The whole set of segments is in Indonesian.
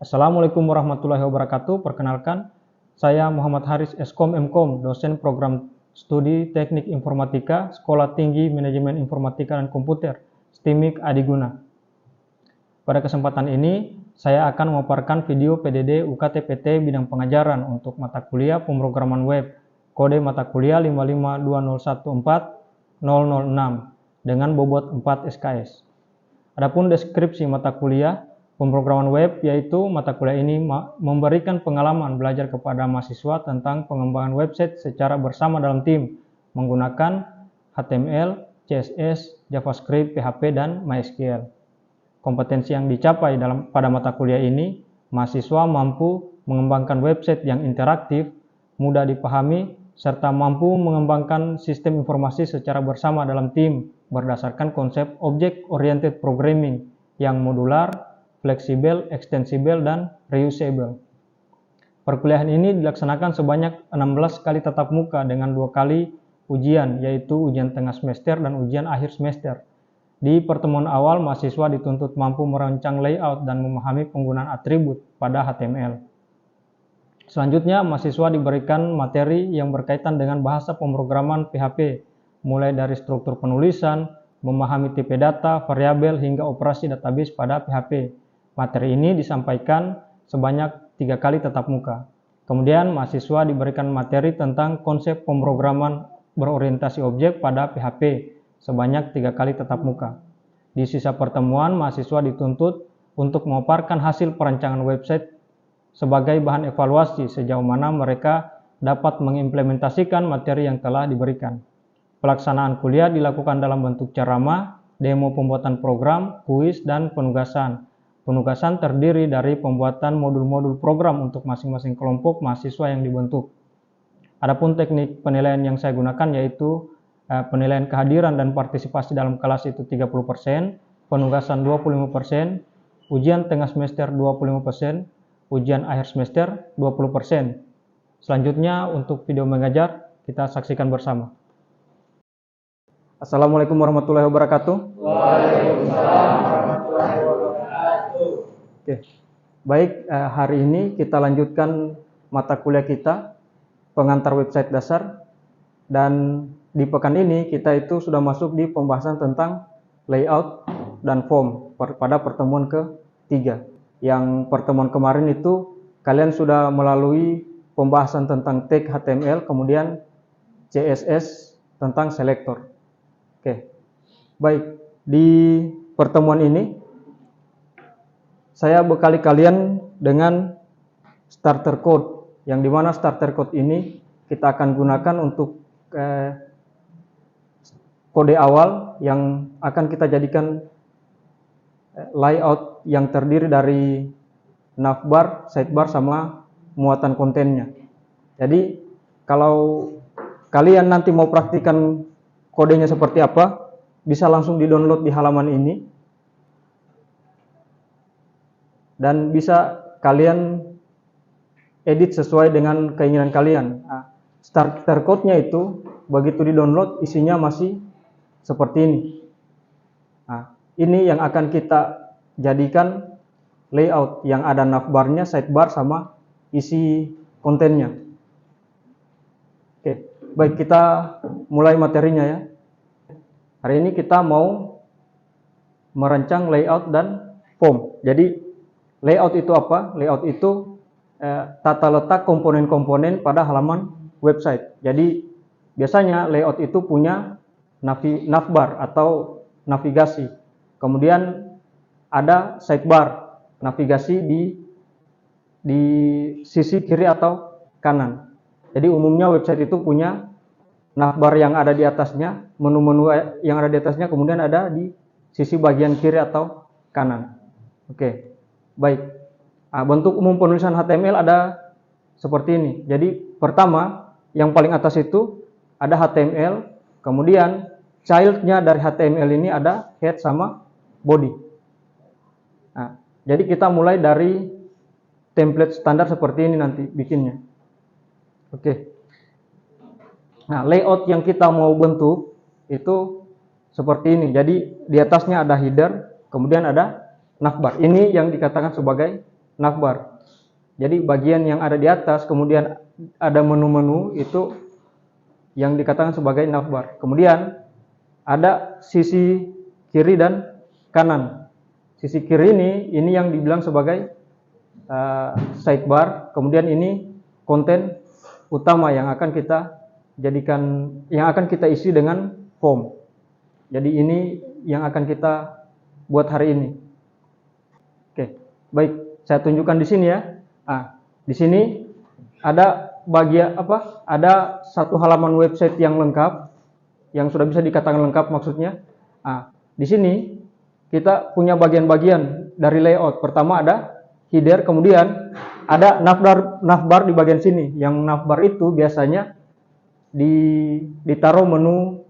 Assalamualaikum warahmatullahi wabarakatuh. Perkenalkan, saya Muhammad Haris Eskom MKom, dosen program studi Teknik Informatika, Sekolah Tinggi Manajemen Informatika dan Komputer, STIMIK Adiguna. Pada kesempatan ini, saya akan memaparkan video PDD UKT-PT bidang pengajaran untuk mata kuliah pemrograman web, kode mata kuliah 552014006 dengan bobot 4 SKS. Adapun deskripsi mata kuliah pemrograman web, yaitu mata kuliah ini memberikan pengalaman belajar kepada mahasiswa tentang pengembangan website secara bersama dalam tim menggunakan HTML, CSS, JavaScript, PHP, dan MySQL. Kompetensi yang dicapai pada mata kuliah ini, mahasiswa mampu mengembangkan website yang interaktif, mudah dipahami, serta mampu mengembangkan sistem informasi secara bersama dalam tim berdasarkan konsep Object-Oriented Programming yang modular, fleksibel, ekstensibel, dan reusable. Perkuliahan ini dilaksanakan sebanyak 16 kali tatap muka dengan 2 kali ujian, yaitu ujian tengah semester dan ujian akhir semester. Di pertemuan awal, mahasiswa dituntut mampu merancang layout dan memahami penggunaan atribut pada HTML. Selanjutnya, mahasiswa diberikan materi yang berkaitan dengan bahasa pemrograman PHP, mulai dari struktur penulisan, memahami tipe data, variabel, hingga operasi database pada PHP. Materi ini disampaikan sebanyak 3 kali tatap muka. Kemudian mahasiswa diberikan materi tentang konsep pemrograman berorientasi objek pada PHP sebanyak 3 kali tatap muka. Di sisa pertemuan, mahasiswa dituntut untuk memaparkan hasil perancangan website sebagai bahan evaluasi sejauh mana mereka dapat mengimplementasikan materi yang telah diberikan. Pelaksanaan kuliah dilakukan dalam bentuk ceramah, demo pembuatan program, kuis, dan penugasan. Penugasan terdiri dari pembuatan modul-modul program untuk masing-masing kelompok mahasiswa yang dibentuk. Adapun teknik penilaian yang saya gunakan yaitu penilaian kehadiran dan partisipasi dalam kelas itu 30%, penugasan 25%, ujian tengah semester 25%, ujian akhir semester 20%. Selanjutnya untuk video mengajar kita saksikan bersama. Assalamualaikum warahmatullahi wabarakatuh. Waalaikumsalam warahmatullahi wabarakatuh. Oke, baik, hari ini kita lanjutkan mata kuliah kita pengantar website dasar, dan di pekan ini kita itu sudah masuk di pembahasan tentang layout dan form pada pertemuan ke-3. Yang pertemuan kemarin itu kalian sudah melalui pembahasan tentang tag HTML, kemudian CSS tentang selektor. Oke, baik, di pertemuan ini saya bekali kalian dengan starter code, yang dimana starter code ini kita akan gunakan untuk kode awal yang akan kita jadikan layout yang terdiri dari navbar, sidebar, sama muatan kontennya. Jadi kalau kalian nanti mau praktikan kodenya seperti apa, bisa langsung di-download di halaman ini dan bisa kalian edit sesuai dengan keinginan kalian. Nah, starter code-nya itu begitu di-download isinya masih seperti ini. Nah, ini yang akan kita jadikan layout yang ada navbarnya, sidebar, sama isi kontennya. Oke, baik, kita mulai materinya ya. Hari ini kita mau merancang layout dan form. Jadi layout itu apa? Layout itu tata letak komponen-komponen pada halaman website. Jadi biasanya layout itu punya navbar atau navigasi. Kemudian ada sidebar, navigasi di sisi kiri atau kanan. Jadi umumnya website itu punya navbar yang ada di atasnya, menu-menu yang ada di atasnya, kemudian ada di sisi bagian kiri atau kanan. Oke. Baik, bentuk umum penulisan HTML ada seperti ini. Jadi pertama, yang paling atas itu ada HTML, kemudian child-nya dari HTML ini ada head sama body. Nah, jadi kita mulai dari template standar seperti ini nanti bikinnya. Oke. Nah, layout yang kita mau bentuk itu seperti ini. Jadi di atasnya ada header, kemudian ada navbar. Ini yang dikatakan sebagai navbar. Jadi bagian yang ada di atas, kemudian ada menu-menu, itu yang dikatakan sebagai navbar. Kemudian ada sisi kiri dan kanan. Sisi kiri ini yang dibilang sebagai sidebar. Kemudian ini konten utama yang akan kita jadikan, yang akan kita isi dengan form. Jadi ini yang akan kita buat hari ini. Oke, baik, saya tunjukkan di sini ya. Di sini ada bagian ada satu halaman website yang lengkap, yang sudah bisa dikatakan lengkap maksudnya. Di sini kita punya bagian-bagian dari layout. Pertama ada header, kemudian ada navbar di bagian sini. Yang navbar itu biasanya ditaruh menu.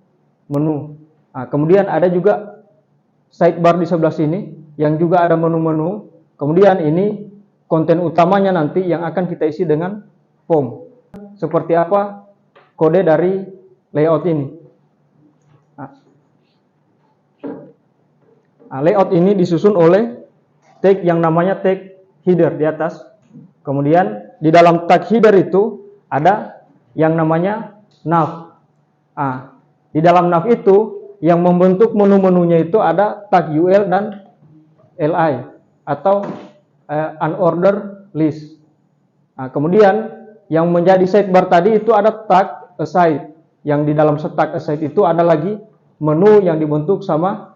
Kemudian ada juga sidebar di sebelah sini yang juga ada menu-menu. Kemudian ini konten utamanya nanti yang akan kita isi dengan form. Seperti apa kode dari layout ini. Layout ini disusun oleh tag yang namanya tag header di atas. Kemudian di dalam tag header itu ada yang namanya nav. Di dalam nav itu yang membentuk menu-menunya itu ada tag UL dan LI atau unordered list. Kemudian yang menjadi sidebar tadi itu ada tag aside. Yang di dalam tag aside itu ada lagi menu yang dibentuk sama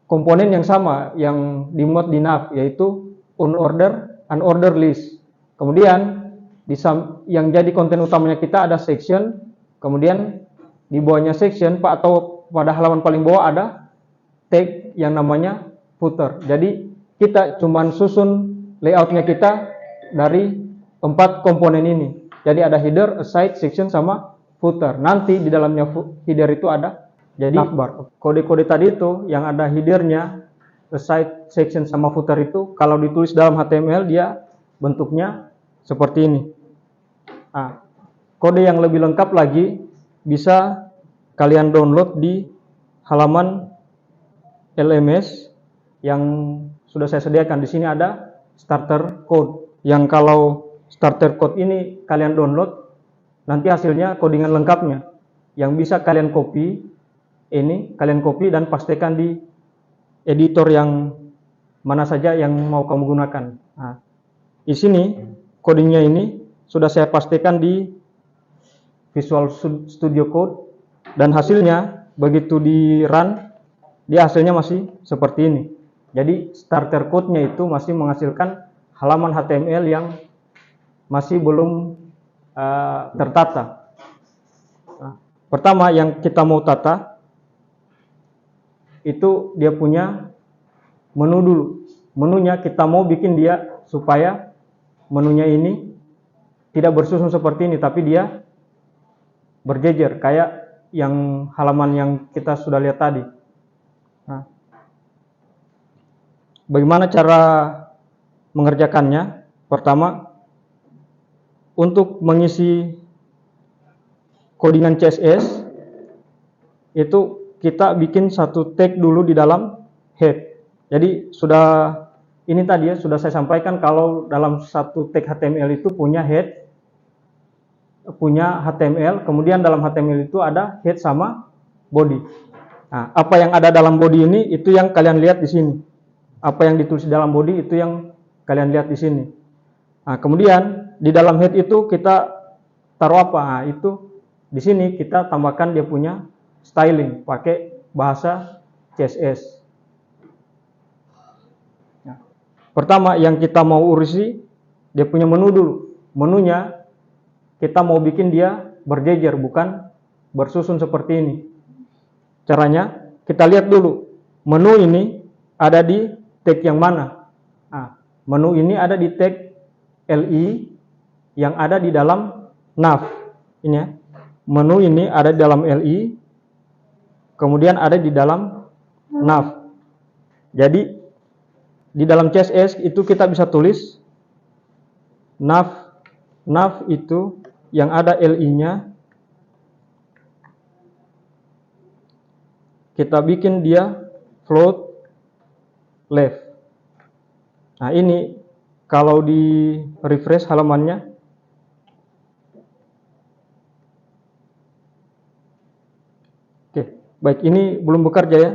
komponen yang sama yang dimuat di nav, yaitu unordered list. Kemudian yang jadi konten utamanya kita ada section. Kemudian di bawahnya section atau pada halaman paling bawah ada tag yang namanya footer. Jadi kita cuman susun layoutnya kita dari 4 komponen ini. Jadi ada header, aside, section, sama footer. Nanti di dalamnya header itu ada jadi navbar. Kode-kode tadi itu yang ada headernya, aside, section, sama footer itu kalau ditulis dalam HTML dia bentuknya seperti ini. Kode yang lebih lengkap lagi bisa kalian download di halaman LMS yang sudah saya sediakan. Di sini ada starter code. Yang kalau starter code ini kalian download, nanti hasilnya codingan lengkapnya yang bisa kalian copy. Ini kalian copy dan pastikan di editor yang mana saja yang mau kamu gunakan. Di sini codingnya ini sudah saya pastikan di Visual Studio Code. Dan hasilnya begitu di run, dia hasilnya masih seperti ini. Jadi starter code-nya itu masih menghasilkan halaman HTML yang masih belum tertata. Pertama yang kita mau tata itu dia punya menu dulu. Menunya kita mau bikin dia supaya menunya ini tidak bersusun seperti ini, tapi dia berjejer kayak yang halaman yang kita sudah lihat tadi. Bagaimana cara mengerjakannya? Pertama, untuk mengisi codingan CSS itu kita bikin satu tag dulu di dalam head. Jadi ini tadi ya sudah saya sampaikan kalau dalam satu tag HTML itu punya head, punya HTML, kemudian dalam HTML itu ada head sama body. Apa yang ada dalam body ini itu yang kalian lihat di sini. Apa yang ditulis dalam body itu yang kalian lihat di sini. Kemudian di dalam head itu kita taruh apa? Itu di sini kita tambahkan dia punya styling pakai bahasa CSS. Pertama yang kita mau urisi dia punya menu dulu. Menunya kita mau bikin dia berjejer, bukan bersusun seperti ini. Caranya, kita lihat dulu. Menu ini ada di tag yang mana. Menu ini ada di tag LI yang ada di dalam nav. Ini ya. Menu ini ada di dalam LI, kemudian ada di dalam nav. Jadi, di dalam CSS itu kita bisa tulis nav itu yang ada LI-nya, kita bikin dia float left. Ini kalau di refresh halamannya, oke, baik, ini belum bekerja ya.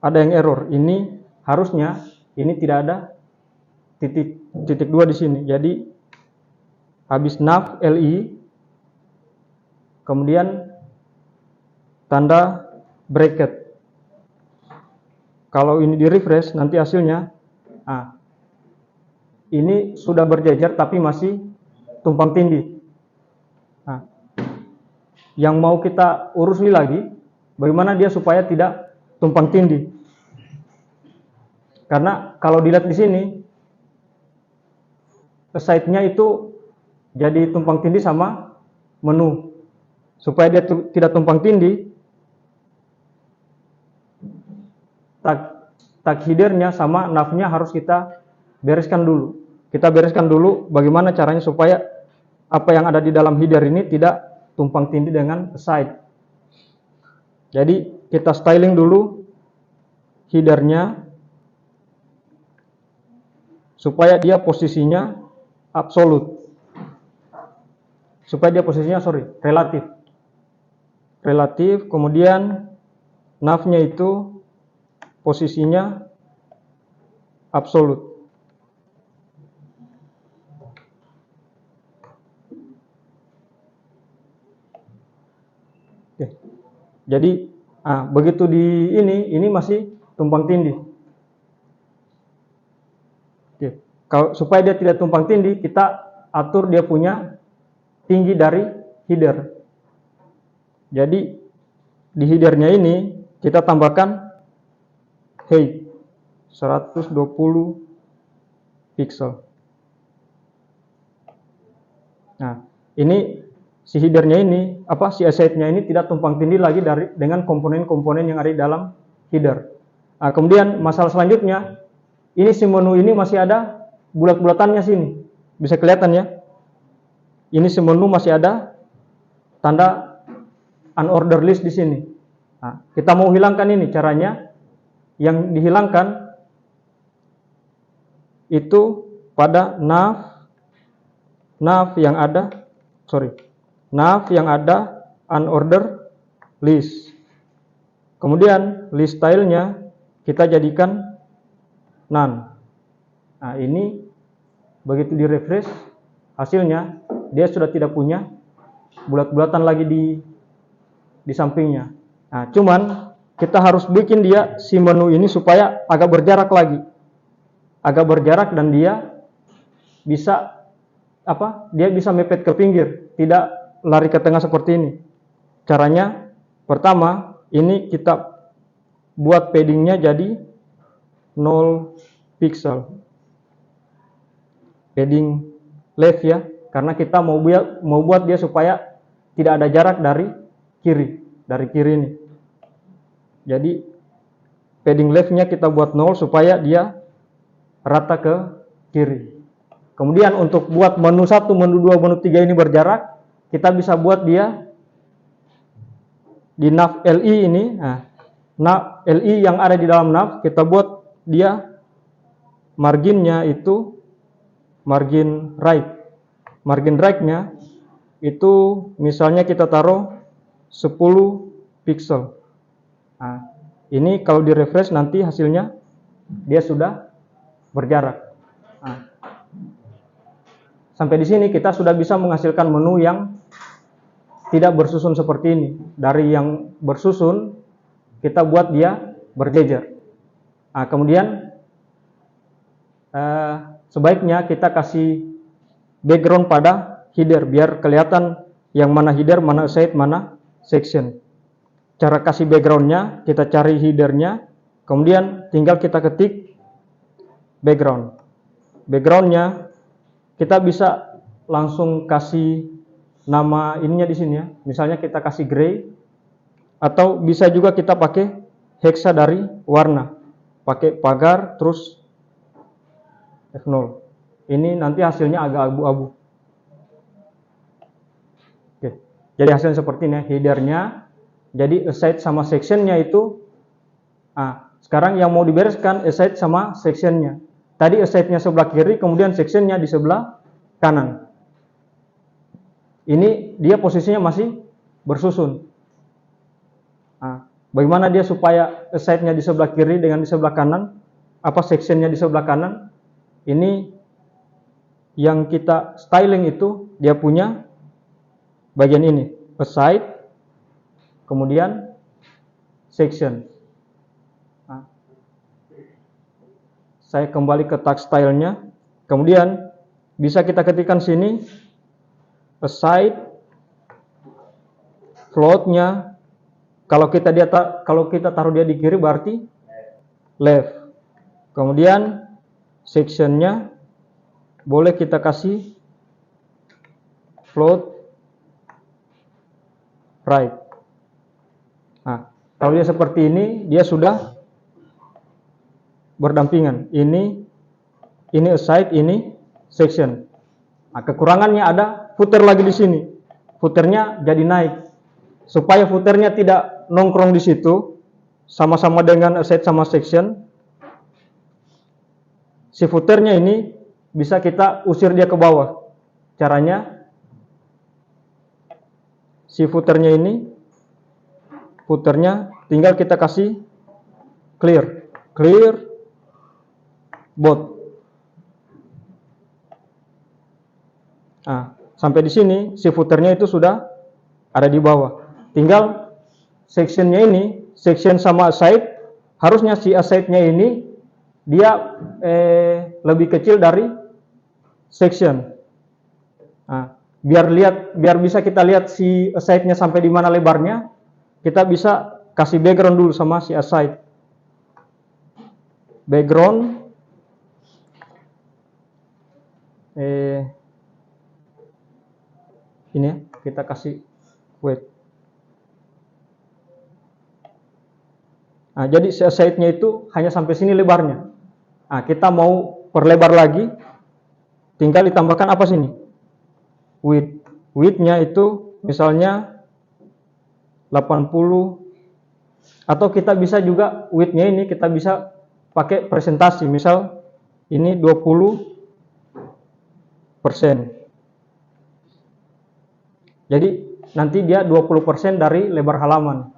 Ada yang error. Ini harusnya ini tidak ada titik 2 di sini. Jadi habis nav li, kemudian tanda bracket. Kalau ini di refresh nanti hasilnya, ini sudah berjejer tapi masih tumpang tindih. Yang mau kita urusi lagi, bagaimana dia supaya tidak tumpang tindih. Karena kalau dilihat di sini, site-nya itu jadi tumpang tindih sama menu. Supaya dia tidak tumpang tindih, tag header-nya sama nav-nya harus kita bereskan dulu. Kita bereskan dulu bagaimana caranya supaya apa yang ada di dalam header ini tidak tumpang tindih dengan site. Jadi kita styling dulu header-nya supaya dia posisinya absolut. Supaya dia posisinya relatif. Relatif, kemudian nav-nya itu posisinya absolut. Oke. Jadi begitu di ini masih tumpang tindih. Oke. Kalau supaya dia tidak tumpang tindih, kita atur dia punya tinggi dari header. Jadi di headernya ini kita tambahkan height 120 pixel. Nah, ini si headernya ini, si asset-nya ini tidak tumpang tindih lagi dengan komponen-komponen yang ada di dalam header. Nah, kemudian masalah selanjutnya, ini si menu ini masih ada bulat-bulatannya sini. Bisa kelihatan ya. Ini si menu masih ada tanda unordered list di sini. Nah, kita mau hilangkan ini, caranya yang dihilangkan itu pada nav yang ada unordered list. Kemudian list style-nya kita jadikan none. Nah, ini begitu di refresh hasilnya dia sudah tidak punya bulat-bulatan lagi di sampingnya. Nah, cuman kita harus bikin dia si menu ini supaya agak berjarak lagi. Agak berjarak dan dia bisa dia bisa mepet ke pinggir, tidak lari ke tengah seperti ini. Caranya pertama, ini kita buat paddingnya jadi 0 pixel. Padding left ya, karena kita mau buat dia supaya tidak ada jarak dari kiri ini. Jadi padding left-nya kita buat 0 supaya dia rata ke kiri. Kemudian untuk buat menu 1, menu 2, menu 3 ini berjarak, kita bisa buat dia di nav li ini. Nah, nav li yang ada di dalam nav, kita buat dia marginnya itu margin right. Margin right-nya itu misalnya kita taruh 10 pixel. Nah, ini kalau di refresh nanti hasilnya dia sudah berjarak. Nah, sampai di sini kita sudah bisa menghasilkan menu yang tidak bersusun seperti ini. Dari yang bersusun kita buat dia berjejer. Nah, kemudian sebaiknya kita kasih background pada header biar kelihatan yang mana header, mana asset, mana section. Cara kasih backgroundnya, kita cari headernya, kemudian tinggal kita ketik background. Backgroundnya kita bisa langsung kasih nama ininya di sini ya. Misalnya kita kasih gray, atau bisa juga kita pakai hexa dari warna, pakai pagar terus F0. Ini nanti hasilnya agak abu-abu. Oke, jadi hasilnya seperti ini. Headernya jadi aside sama sectionnya itu. Sekarang yang mau dibereskan aside sama sectionnya. tadi aside-nya sebelah kiri, kemudian section-nya di sebelah kanan. Ini dia posisinya masih bersusun. Nah, bagaimana dia supaya aside-nya di sebelah kiri dengan di sebelah kanan, section-nya di sebelah kanan? Ini yang kita styling itu dia punya bagian ini, aside, kemudian section. Nah, saya kembali ke tag style-nya, kemudian bisa kita ketikkan sini aside, float-nya. Kalau kita taruh dia di kiri berarti left. Kemudian section-nya boleh kita kasih float right. Nah, kalau dia seperti ini, dia sudah berdampingan. Ini aside, ini section. Nah, kekurangannya ada footer lagi di sini. Footernya jadi naik. Supaya footernya tidak nongkrong di situ, sama-sama dengan aside sama section, si footernya ini bisa kita usir dia ke bawah. Caranya, si footernya tinggal kita kasih clear both. Nah, sampai di sini si footernya itu sudah ada di bawah. Tinggal sectionnya ini, section sama aside, harusnya si aside-nya ini dia lebih kecil dari section. Nah, biar bisa kita lihat si aside-nya sampai di mana lebarnya, kita bisa kasih background dulu sama si aside. Background ini ya, kita kasih weight. Nah, jadi si aside-nya itu hanya sampai sini lebarnya. Nah, kita mau perlebar lagi, tinggal ditambahkan apa sini? Width. Width-nya itu misalnya 80, atau kita bisa juga width-nya ini kita bisa pakai presentasi. Misal ini 20%. Jadi nanti dia 20% dari lebar halaman.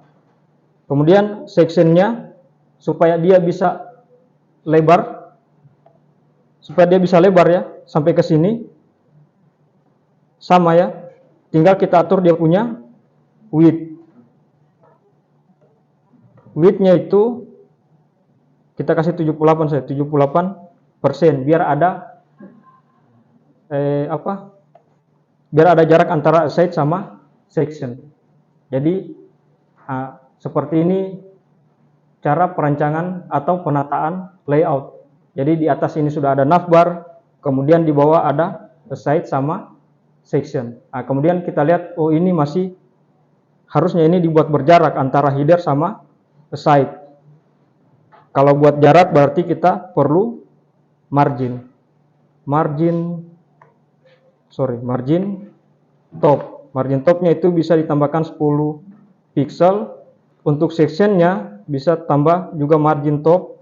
Kemudian section-nya supaya dia bisa lebar ya sampai ke sini. Sama ya. Tinggal kita atur dia punya width. Width-nya itu kita kasih 78% biar ada biar ada jarak antara aside sama section. Jadi seperti ini cara perancangan atau penataan layout. Jadi di atas ini sudah ada navbar, kemudian di bawah ada aside sama section. Nah, kemudian kita lihat, oh ini masih harusnya ini dibuat berjarak antara header sama aside. Kalau buat jarak berarti kita perlu margin top. Margin topnya itu bisa ditambahkan 10 pixel. Untuk sectionnya bisa tambah juga margin top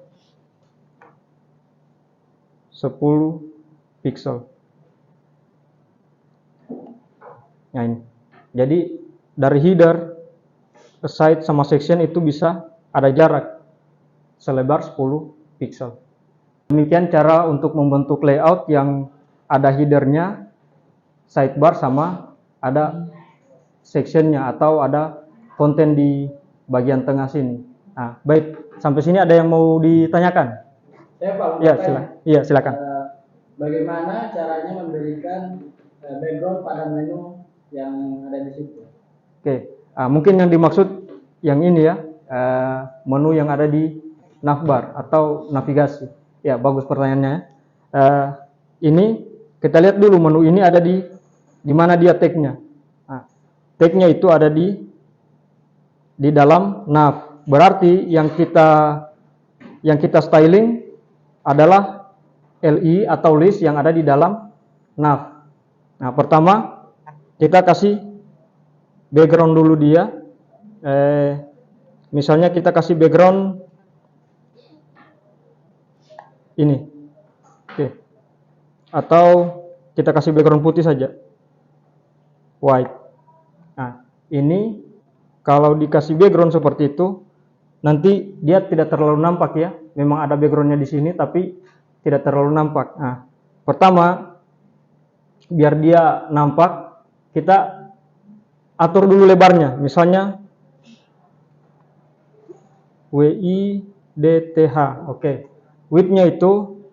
10 pixel. Nah ini. Jadi dari header, aside sama section itu bisa ada jarak selebar 10 pixel. Demikian cara untuk membentuk layout yang ada headernya, sidebar sama ada sectionnya atau ada konten di bagian tengah sini. Nah, baik, sampai sini ada yang mau ditanyakan? Saya Pak, silakan. Bagaimana caranya memberikan background pada menu yang ada di situ? Oke, mungkin yang dimaksud yang ini ya, menu yang ada di navbar atau navigasi. Ya, bagus pertanyaannya. Ini kita lihat dulu menu ini ada di mana dia tag-nya. Nah, tag-nya itu ada di dalam nav. Berarti yang kita styling adalah LI atau list yang ada di dalam nav. Nah, pertama kita kasih background dulu dia. Misalnya kita kasih background ini. atau kita kasih background putih saja, white. Nah, ini kalau dikasih background seperti itu, nanti dia tidak terlalu nampak ya. Memang ada backgroundnya di sini, tapi tidak terlalu nampak. Nah, pertama, biar dia nampak, kita atur dulu lebarnya. Misalnya WIDTH, oke. Width-nya itu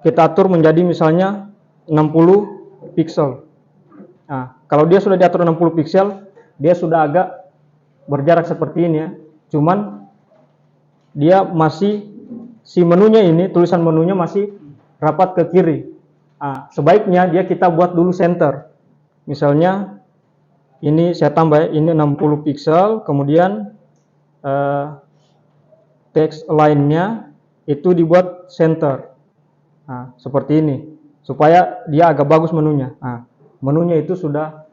kita atur menjadi misalnya 60 pixel. Nah, kalau dia sudah diatur 60 pixel, dia sudah agak berjarak seperti ini ya. Cuman dia masih, si menunya ini, tulisan menunya masih rapat ke kiri. Nah, sebaiknya dia kita buat dulu center. Misalnya ini saya tambah, ini 60 pixel, kemudian text line-nya itu dibuat center. Nah, seperti ini, supaya dia agak bagus menunya. Nah, menunya itu sudah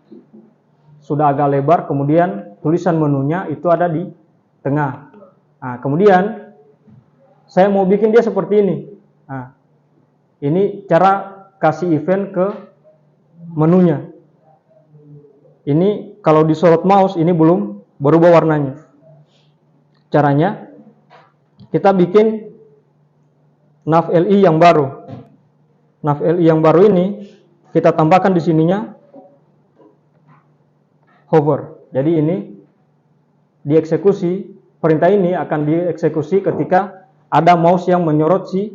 agak lebar, kemudian tulisan menunya itu ada di tengah. Nah, kemudian saya mau bikin dia seperti ini. Nah, ini cara kasih event ke menunya. Ini kalau disorot mouse ini belum berubah warnanya. Caranya kita bikin nav LI yang baru. Nav LI yang baru ini kita tambahkan di sininya hover. Jadi ini dieksekusi, perintah ini akan dieksekusi ketika ada mouse yang menyorot si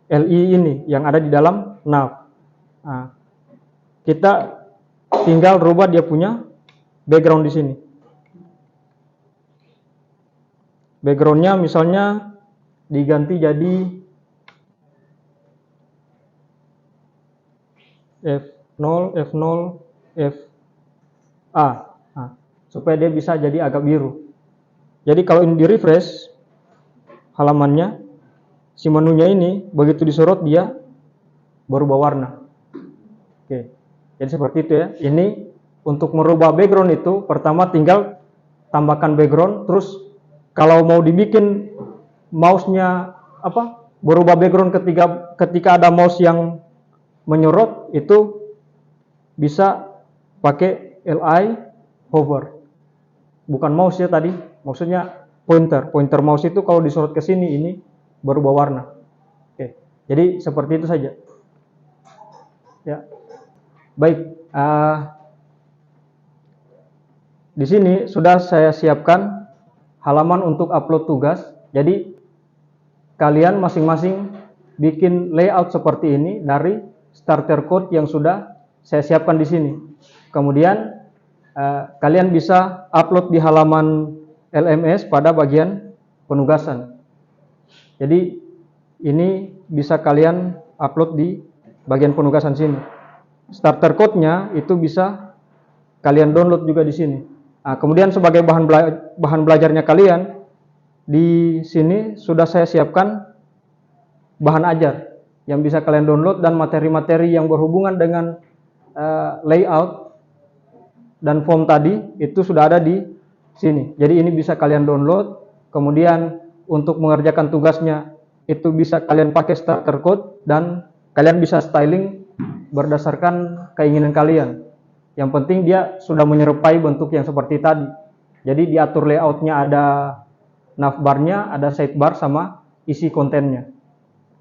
LI ini yang ada di dalam nav. Nah, kita tinggal rubah dia punya background di sini. Backgroundnya misalnya diganti jadi F0, FA, nah, supaya dia bisa jadi agak biru. Jadi kalau ini di refresh halamannya, si menunya ini begitu disorot dia berubah warna. Oke, jadi seperti itu ya. Ini untuk merubah background itu pertama tinggal tambahkan background, terus kalau mau dibikin mouse-nya berubah background ketika ada mouse yang menyorot, itu bisa pakai LI hover. Bukan mouse ya tadi, maksudnya pointer mouse itu kalau disorot ke sini ini berubah warna. Oke, jadi seperti itu saja. Ya, baik. Di sini sudah saya siapkan halaman untuk upload tugas. Jadi kalian masing-masing bikin layout seperti ini dari starter code yang sudah saya siapkan di sini. Kemudian kalian bisa upload di halaman LMS pada bagian penugasan. Jadi ini bisa kalian upload di bagian penugasan sini. Starter code-nya itu bisa kalian download juga di sini. Nah, kemudian sebagai bahan belajarnya kalian, di sini sudah saya siapkan bahan ajar yang bisa kalian download, dan materi-materi yang berhubungan dengan layout dan form tadi itu sudah ada di sini. Jadi ini bisa kalian download. Kemudian untuk mengerjakan tugasnya itu bisa kalian pakai starter code, dan kalian bisa styling berdasarkan keinginan kalian. Yang penting dia sudah menyerupai bentuk yang seperti tadi. Jadi diatur layoutnya, ada navbarnya, ada sidebar, sama isi kontennya.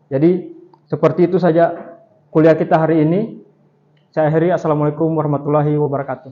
Jadi seperti itu saja kuliah kita hari ini. Saya akhiri. Assalamualaikum warahmatullahi wabarakatuh.